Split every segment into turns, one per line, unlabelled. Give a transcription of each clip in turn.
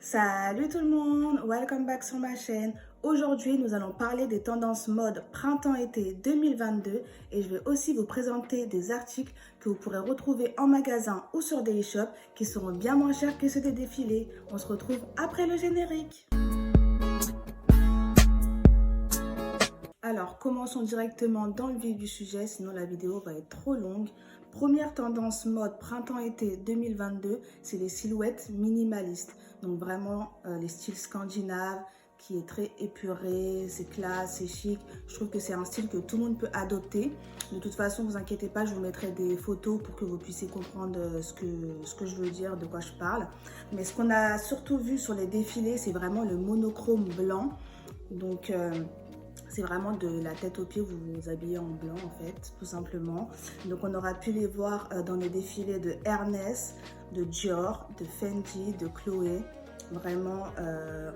Salut tout le monde, welcome back sur ma chaîne. Aujourd'hui, nous allons parler des tendances mode printemps-été 2022 et je vais aussi vous présenter des articles que vous pourrez retrouver en magasin ou sur des e-shops qui seront bien moins chers que ceux des défilés. On se retrouve après le générique. Alors, commençons directement dans le vif du sujet, sinon la vidéo va être trop longue. Première tendance mode printemps-été 2022, c'est les silhouettes minimalistes. Donc vraiment les styles scandinaves, qui est très épuré, c'est classe, c'est chic. Je trouve que c'est un style que tout le monde peut adopter. De toute façon, ne vous inquiétez pas, je vous mettrai des photos pour que vous puissiez comprendre ce que je veux dire, de quoi je parle. Mais ce qu'on a surtout vu sur les défilés, c'est vraiment le monochrome blanc. Donc c'est vraiment de la tête aux pieds, vous vous habillez en blanc en fait, tout simplement. Donc on aura pu les voir dans les défilés de Hermès, de Dior, de Fendi, de Chloé. Vraiment,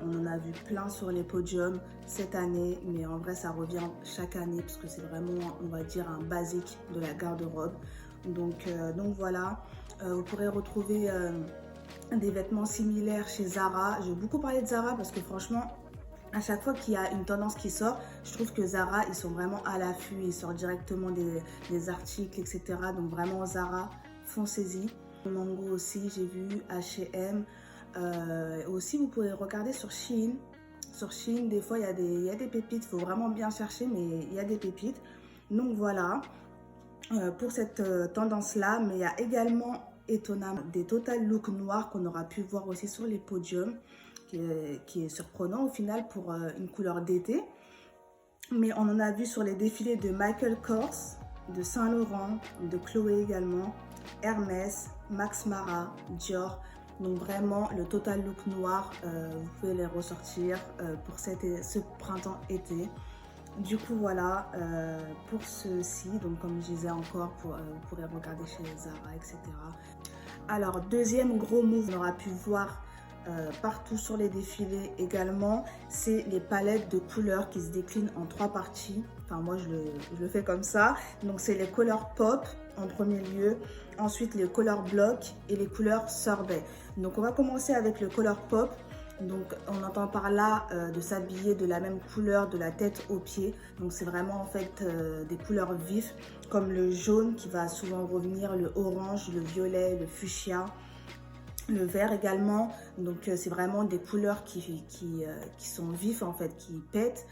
on en a vu plein sur les podiums cette année, mais en vrai ça revient chaque année parce que c'est vraiment, on va dire, un basique de la garde-robe. Donc voilà, vous pourrez retrouver des vêtements similaires chez Zara. J'ai beaucoup parlé de Zara parce que franchement, à chaque fois qu'il y a une tendance qui sort, je trouve que Zara, ils sont vraiment à l'affût, ils sortent directement des articles, etc. Donc vraiment Zara, foncez-y. Mango aussi, j'ai vu, H&M. Aussi, vous pouvez regarder sur Shein. Sur Shein, des fois, il y a des pépites, il faut vraiment bien chercher, mais il y a des pépites. Donc voilà, pour cette tendance-là, mais il y a également, étonnamment, des total look noirs qu'on aura pu voir aussi sur les podiums, qui est surprenant au final pour une couleur d'été. Mais on en a vu sur les défilés de Michael Kors, de Saint Laurent, de Chloé également, Hermès, Max Mara, Dior. Donc vraiment le total look noir, vous pouvez les ressortir pour ce printemps-été. Du coup voilà, pour ceci, donc comme je disais encore, vous pourrez regarder chez Zara, etc. Alors deuxième gros move, on aura pu voir partout sur les défilés également, c'est les palettes de couleurs qui se déclinent en 3 parties. Enfin moi je le fais comme ça. Donc c'est les couleurs pop en premier lieu, ensuite les couleurs blocs et les couleurs sorbet. Donc on va commencer avec le color pop. Donc on entend par là de s'habiller de la même couleur de la tête aux pieds. Donc c'est vraiment en fait des couleurs vives comme le jaune qui va souvent revenir, le orange, le violet, le fuchsia, le vert également. Donc c'est vraiment des couleurs qui sont vives en fait, qui pètent.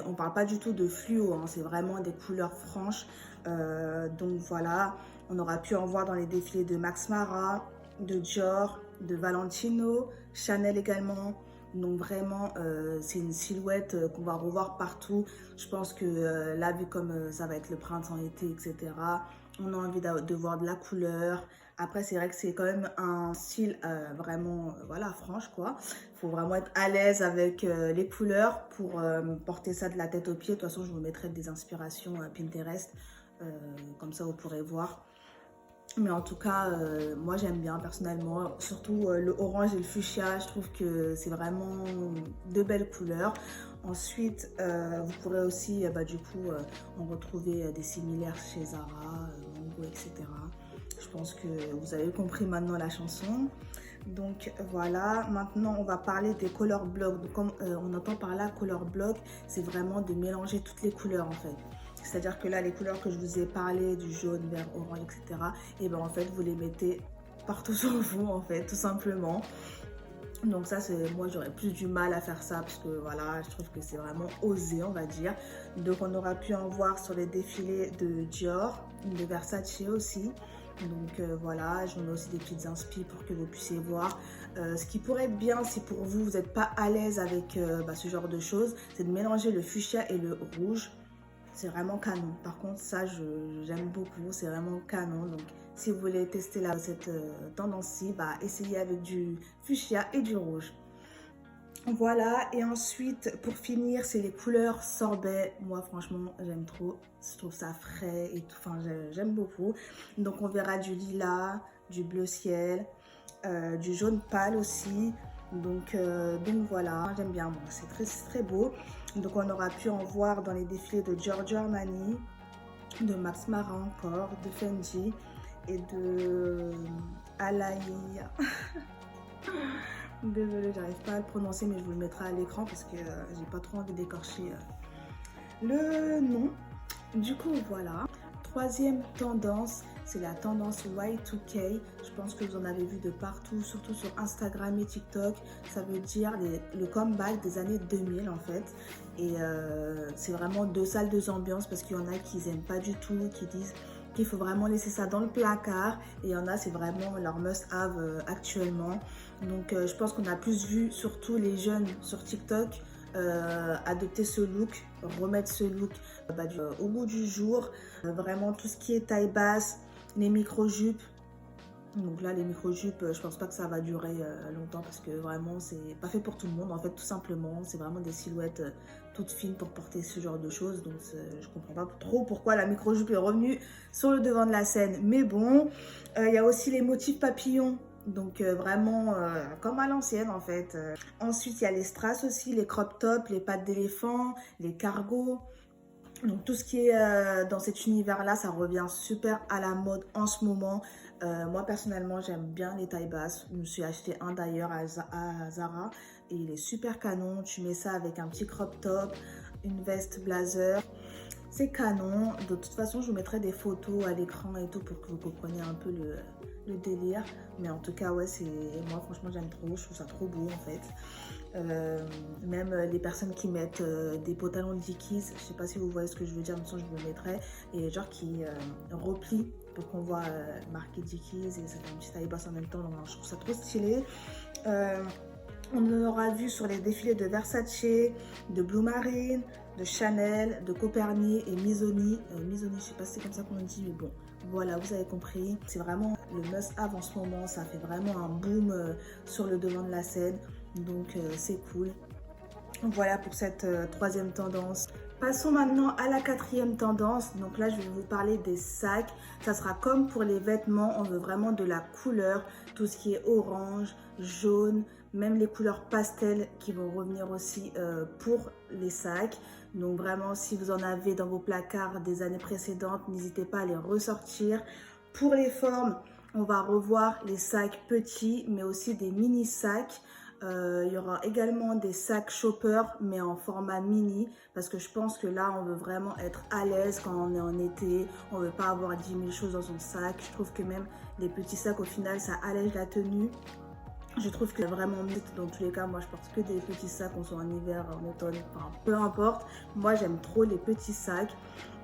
On parle pas du tout de fluo, hein, c'est vraiment des couleurs franches. Donc voilà, on aura pu en voir dans les défilés de Max Mara, de Dior, de Valentino, Chanel également. Donc vraiment, c'est une silhouette qu'on va revoir partout. Je pense que là, vu comme ça va être le printemps-été, etc., on a envie de voir de la couleur. Après, c'est vrai que c'est quand même un style vraiment, voilà, franche, quoi. Il faut vraiment être à l'aise avec les couleurs pour porter ça de la tête aux pieds. De toute façon, je vous mettrai des inspirations Pinterest. Comme ça, vous pourrez voir. Mais en tout cas, moi j'aime bien personnellement, surtout le orange et le fuchsia, je trouve que c'est vraiment de belles couleurs. Ensuite, vous pourrez aussi du coup en retrouver des similaires chez Zara, Mango, etc. Je pense que vous avez compris maintenant la chanson. Donc voilà, maintenant on va parler des color blocks. Donc, comme on entend par là color block, c'est vraiment de mélanger toutes les couleurs en fait. C'est-à-dire que là, les couleurs que je vous ai parlé, du jaune, vert, orange, etc., et ben en fait, vous les mettez partout sur vous, en fait, tout simplement. Donc ça, moi, j'aurais plus du mal à faire ça parce que voilà, je trouve que c'est vraiment osé, on va dire. Donc on aura pu en voir sur les défilés de Dior, de Versace aussi. Donc voilà, je vous mets aussi des petites inspi pour que vous puissiez voir. Ce qui pourrait être bien si pour vous, vous n'êtes pas à l'aise avec ce genre de choses, c'est de mélanger le fuchsia et le rouge. C'est vraiment canon. Par contre, ça, j'aime beaucoup. C'est vraiment canon. Donc, si vous voulez tester cette tendance-ci, essayez avec du fuchsia et du rouge. Voilà. Et ensuite, pour finir, c'est les couleurs sorbet. Moi, franchement, j'aime trop. Je trouve ça frais et tout. Enfin, j'aime beaucoup. Donc, on verra du lilas, du bleu ciel, du jaune pâle aussi. Donc voilà, j'aime bien, bon, c'est très beau. Donc on aura pu en voir dans les défilés de Giorgio Armani, de Max Mara encore, de Fendi et de Alaïa. Désolée, j'arrive pas à le prononcer, mais je vous le mettrai à l'écran parce que j'ai pas trop envie d'écorcher le nom. Du coup, voilà. Troisième tendance, c'est la tendance Y2K. Je pense que vous en avez vu de partout, surtout sur Instagram et TikTok. Ça veut dire le comeback des années 2000 en fait. Et c'est vraiment deux salles, deux ambiances parce qu'il y en a qui n'aiment pas du tout, qui disent qu'il faut vraiment laisser ça dans le placard. Et il y en a, c'est vraiment leur must-have actuellement. Donc je pense qu'on a plus vu, surtout les jeunes sur TikTok, adopter ce look, remettre ce look au goût du jour. Vraiment tout ce qui est taille basse, les micro-jupes. Donc là, les micro-jupes, je pense pas que ça va durer longtemps parce que vraiment, c'est pas fait pour tout le monde. En fait, tout simplement, c'est vraiment des silhouettes toutes fines pour porter ce genre de choses. Donc, je comprends pas trop pourquoi la micro-jupe est revenue sur le devant de la scène. Mais bon, il y a aussi les motifs papillons. Donc vraiment comme à l'ancienne en fait. Ensuite, il y a les strass aussi, les crop tops, les pattes d'éléphant, les cargos. Donc tout ce qui est dans cet univers-là, ça revient super à la mode en ce moment. Moi personnellement, j'aime bien les tailles basses. Je me suis acheté un d'ailleurs à Zara et il est super canon. Tu mets ça avec un petit crop top, une veste blazer. C'est canon. De toute façon, je vous mettrai des photos à l'écran et tout pour que vous compreniez un peu le délire. Mais en tout cas, ouais, moi franchement, j'aime trop. Je trouve ça trop beau en fait. Même les personnes qui mettent des pantalons de Dickies, je sais pas si vous voyez ce que je veux dire, mais sinon je vous le mettrai. Et genre qui replient pour qu'on voit marqué Dickies et ça fait une petite taille basse en même temps. Donc je trouve ça trop stylé. On aura vu sur les défilés de Versace, de Blue Marine, de Chanel, de Copernic et Missoni. Missoni, je sais pas si c'est comme ça qu'on dit, mais bon, voilà, vous avez compris. C'est vraiment le must-have en ce moment. Ça fait vraiment un boom sur le devant de la scène. Donc, c'est cool. Voilà pour cette troisième tendance. Passons maintenant à la quatrième tendance. Donc là, je vais vous parler des sacs. Ça sera comme pour les vêtements. On veut vraiment de la couleur. Tout ce qui est orange, jaune, même les couleurs pastel qui vont revenir aussi pour les sacs. Donc vraiment, si vous en avez dans vos placards des années précédentes, n'hésitez pas à les ressortir. Pour les formes, on va revoir les sacs petits, mais aussi des mini sacs. Il y aura également des sacs shopper mais en format mini parce que je pense que là on veut vraiment être à l'aise quand on est en été, on veut pas avoir 10 000 choses dans son sac. Je trouve que même les petits sacs au final ça allège la tenue. Je trouve que vraiment mieux dans tous les cas. Moi je porte que des petits sacs, qu'on soit en hiver, en automne, enfin, peu importe. Moi j'aime trop les petits sacs.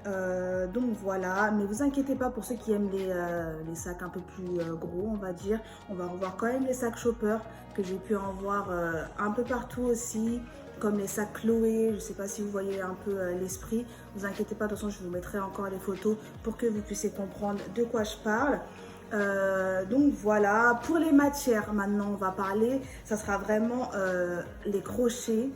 Donc voilà, mais vous inquiétez pas pour ceux qui aiment les sacs un peu plus gros, on va dire. On va revoir quand même les sacs shopper que j'ai pu en voir un peu partout aussi, comme les sacs Chloé. Je sais pas si vous voyez un peu l'esprit. Vous inquiétez pas, de toute façon je vous mettrai encore les photos pour que vous puissiez comprendre de quoi je parle. Donc voilà, pour les matières maintenant on va parler, ça sera vraiment les crochets.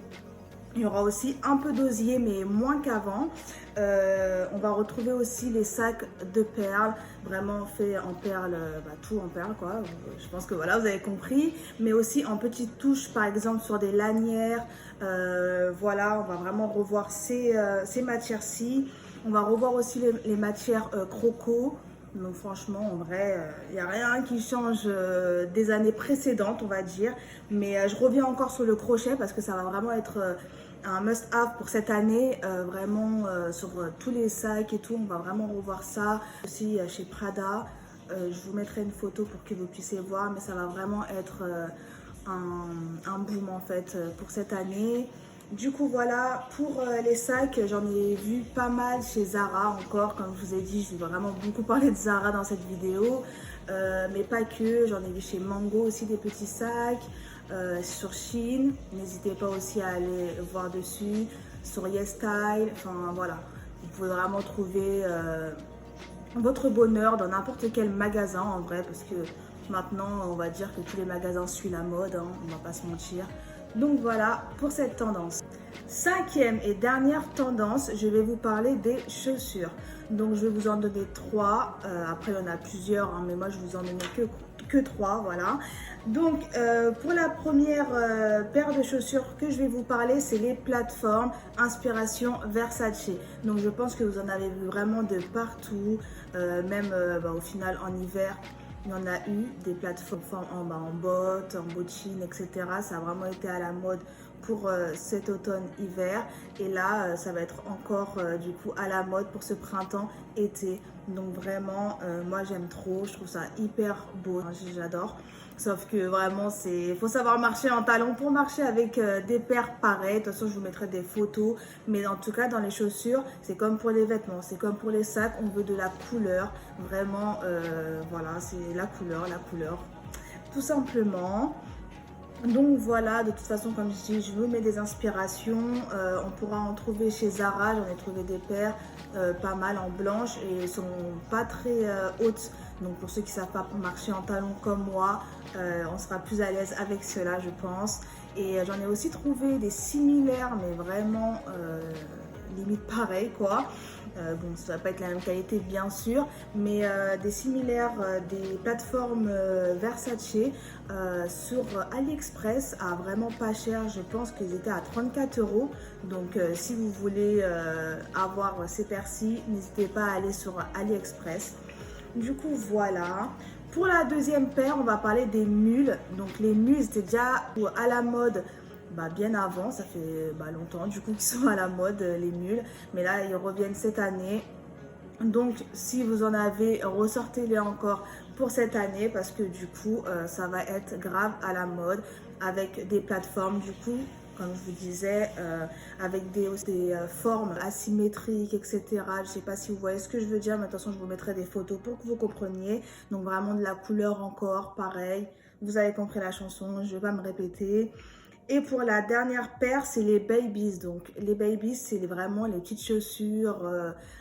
Il y aura aussi un peu d'osier mais moins qu'avant. On va retrouver aussi les sacs de perles, vraiment fait en perles, tout en perles quoi. Je pense que voilà, vous avez compris. Mais aussi en petites touches, par exemple sur des lanières. Voilà, on va vraiment revoir ces matières-ci. On va revoir aussi les matières croco. Donc franchement, en vrai, il n'y a rien qui change des années précédentes, on va dire. Mais je reviens encore sur le crochet parce que ça va vraiment être un must-have pour cette année. Vraiment, sur tous les sacs et tout, on va vraiment revoir ça. Aussi chez Prada, je vous mettrai une photo pour que vous puissiez voir. Mais ça va vraiment être un boom en fait pour cette année. Du coup voilà, pour les sacs, j'en ai vu pas mal chez Zara encore. Comme je vous ai dit, je vais vraiment beaucoup parler de Zara dans cette vidéo. Mais pas que, j'en ai vu chez Mango aussi des petits sacs. Sur Shein, n'hésitez pas aussi à aller voir dessus. Sur YesStyle, enfin voilà. Vous pouvez vraiment trouver votre bonheur dans n'importe quel magasin en vrai. Parce que maintenant, on va dire que tous les magasins suivent la mode, hein, on va pas se mentir. Donc voilà pour cette tendance. Cinquième et dernière tendance, je vais vous parler des chaussures. Donc je vais vous en donner trois. Après il y en a plusieurs, hein, mais moi je vous en donne que trois, voilà. Donc pour la première paire de chaussures que je vais vous parler, c'est les plateformes inspiration Versace. Donc je pense que vous en avez vu vraiment de partout, même au final en hiver. il y en a eu des plateformes en bottes, en bottines, etc. Ça a vraiment été à la mode pour cet automne-hiver. Et là, ça va être encore du coup à la mode pour ce printemps-été. Donc vraiment, moi j'aime trop, je trouve ça hyper beau, j'adore. Sauf que vraiment, il faut savoir marcher en talons pour marcher avec des paires pareilles. De toute façon, je vous mettrai des photos. Mais en tout cas, dans les chaussures, c'est comme pour les vêtements, c'est comme pour les sacs. On veut de la couleur. Vraiment, voilà, c'est la couleur, tout simplement. Donc voilà, de toute façon, comme je dis, je vous mets des inspirations. On pourra en trouver chez Zara. J'en ai trouvé des paires pas mal en blanche et elles sont pas très hautes. Donc pour ceux qui ne savent pas marcher en talons comme moi, on sera plus à l'aise avec cela, je pense. Et j'en ai aussi trouvé des similaires, mais vraiment limite pareil, quoi. Bon, ça va pas être la même qualité, bien sûr, mais des similaires des plateformes Versace sur AliExpress à vraiment pas cher. Je pense qu'ils étaient à 34 €. Donc, si vous voulez avoir ces paires-ci, n'hésitez pas à aller sur AliExpress. Du coup, voilà. Pour la deuxième paire, on va parler des mules. Donc, les mules, c'était déjà à la mode bien avant. Ça fait longtemps, du coup, qu'ils sont à la mode, les mules. Mais là, ils reviennent cette année. Donc, si vous en avez, ressortez-les encore pour cette année parce que du coup, ça va être grave à la mode avec des plateformes, du coup, comme je vous disais, avec des formes asymétriques, etc. Je ne sais pas si vous voyez ce que je veux dire, mais de toute façon, je vous mettrai des photos pour que vous compreniez. Donc, vraiment de la couleur encore, pareil. Vous avez compris la chanson, je ne vais pas me répéter. Et pour la dernière paire, c'est les Babies. Donc, les Babies, c'est vraiment les petites chaussures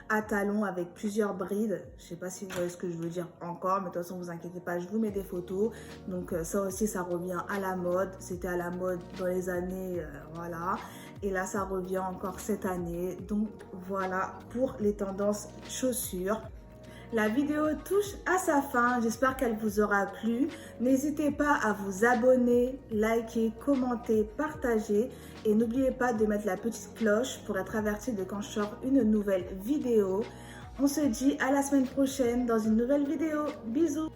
à talons avec plusieurs brides. Je ne sais pas si vous voyez ce que je veux dire encore, mais de toute façon, ne vous inquiétez pas, je vous mets des photos. Donc, ça aussi, ça revient à la mode. C'était à la mode dans les années, voilà. Et là, ça revient encore cette année. Donc, voilà pour les tendances chaussures. La vidéo touche à sa fin, j'espère qu'elle vous aura plu. N'hésitez pas à vous abonner, liker, commenter, partager et n'oubliez pas de mettre la petite cloche pour être averti de quand je sors une nouvelle vidéo. On se dit à la semaine prochaine dans une nouvelle vidéo. Bisous!